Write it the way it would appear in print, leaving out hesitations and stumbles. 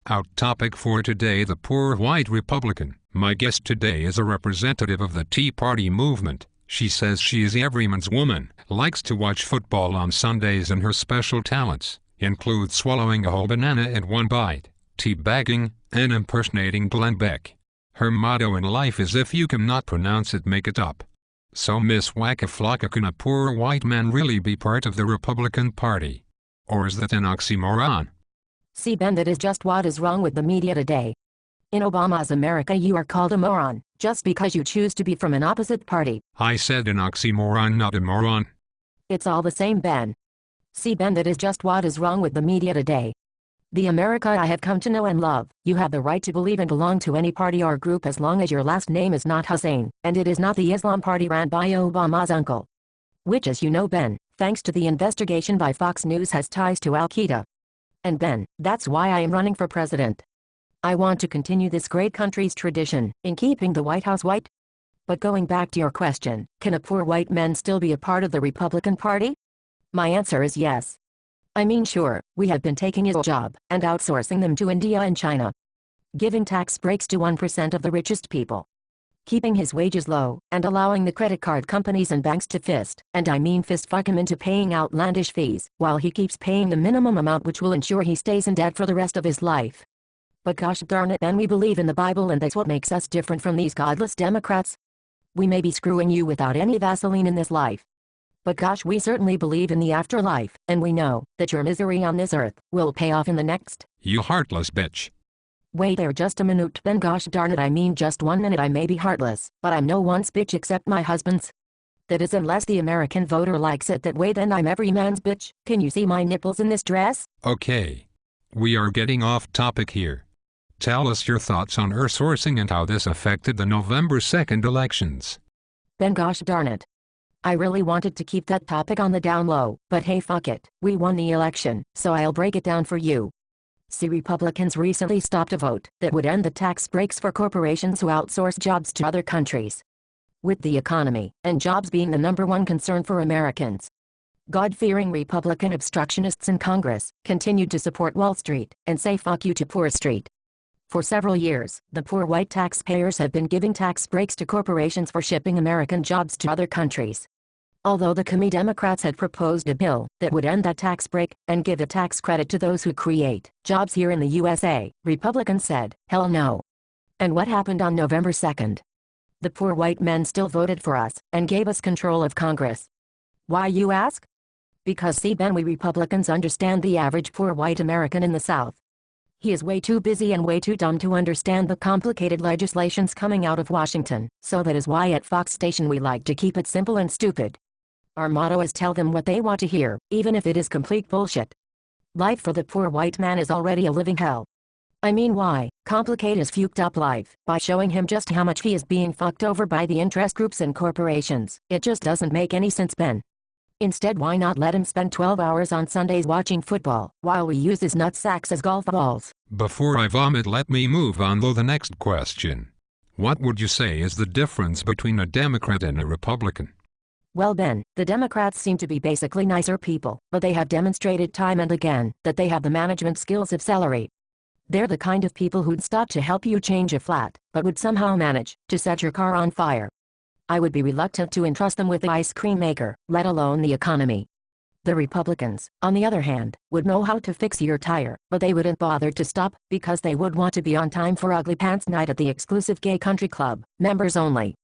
Out topic for today: the poor white Republican. My guest today is a representative of the Tea Party movement. She says she is everyman's woman, likes to watch football on Sundays, and her special talents include swallowing a whole banana in one bite, teabagging, and impersonating Glenn Beck. Her motto in life is, if you cannot pronounce it, make it up. So Miss Waka Flocka, can a poor white man really be part of the Republican Party? Or is that an oxymoron? See, Ben, that is just what is wrong with the media today. In Obama's America, you are called a moron, just because you choose to be from an opposite party. I said an oxymoron, not a moron. It's all the same, Ben. See, Ben, that is just what is wrong with the media today. The America I have come to know and love, you have the right to believe and belong to any party or group as long as your last name is not Hussein, and it is not the Islam party ran by Obama's uncle. Which, as you know, Ben, thanks to the investigation by Fox News, has ties to Al-Qaeda. And Ben, that's why I am running for president. I want to continue this great country's tradition in keeping the White House white. But going back to your question, can a poor white man still be a part of the Republican Party? My answer is yes. I mean, sure, we have been taking his job and outsourcing them to India and China. Giving tax breaks to 1% of the richest people. Keeping his wages low and allowing the credit card companies and banks to fist fuck him into paying outlandish fees, while he keeps paying the minimum amount which will ensure he stays in debt for the rest of his life. But gosh darn it, Ben, we believe in the Bible, and that's what makes us different from these godless Democrats. We may be screwing you without any Vaseline in this life. But gosh, we certainly believe in the afterlife, and we know that your misery on this earth will pay off in the next. You heartless bitch. Wait there just a minute, Ben. Gosh darn it, I mean just 1 minute. I may be heartless, but I'm no one's bitch except my husband's. That is, unless the American voter likes it that way, then I'm every man's bitch. Can you see my nipples in this dress? Okay. We are getting off topic here. Tell us your thoughts on sourcing and how this affected the November 2nd elections. Ben, gosh darn it. I really wanted to keep that topic on the down low, but hey, fuck it. We won the election, so I'll break it down for you. See, Republicans recently stopped a vote that would end the tax breaks for corporations who outsource jobs to other countries. With the economy and jobs being the #1 concern for Americans, God-fearing Republican obstructionists in Congress continued to support Wall Street and say fuck you to Poor Street. For several years, the poor white taxpayers have been giving tax breaks to corporations for shipping American jobs to other countries. Although the committee Democrats had proposed a bill that would end that tax break and give a tax credit to those who create jobs here in the USA, Republicans said, hell no. And what happened on November 2nd? The poor white men still voted for us and gave us control of Congress. Why, you ask? Because, see, Ben, we Republicans understand the average poor white American in the South. He is way too busy and way too dumb to understand the complicated legislations coming out of Washington, so that is why at Fox Station we like to keep it simple and stupid. Our motto is tell them what they want to hear, even if it is complete bullshit. Life for the poor white man is already a living hell. I mean, why complicate his fucked up life by showing him just how much he is being fucked over by the interest groups and corporations? It just doesn't make any sense, Ben. Instead, why not let him spend 12 hours on Sundays watching football, while we use his nutsacks as golf balls? Before I vomit, let me move on to the next question. What would you say is the difference between a Democrat and a Republican? Well, Ben, the Democrats seem to be basically nicer people, but they have demonstrated time and again that they have the management skills of celery. They're the kind of people who'd stop to help you change a flat, but would somehow manage to set your car on fire. I would be reluctant to entrust them with the ice cream maker, let alone the economy. The Republicans, on the other hand, would know how to fix your tire, but they wouldn't bother to stop, because they would want to be on time for Ugly Pants Night at the exclusive gay country club, members only.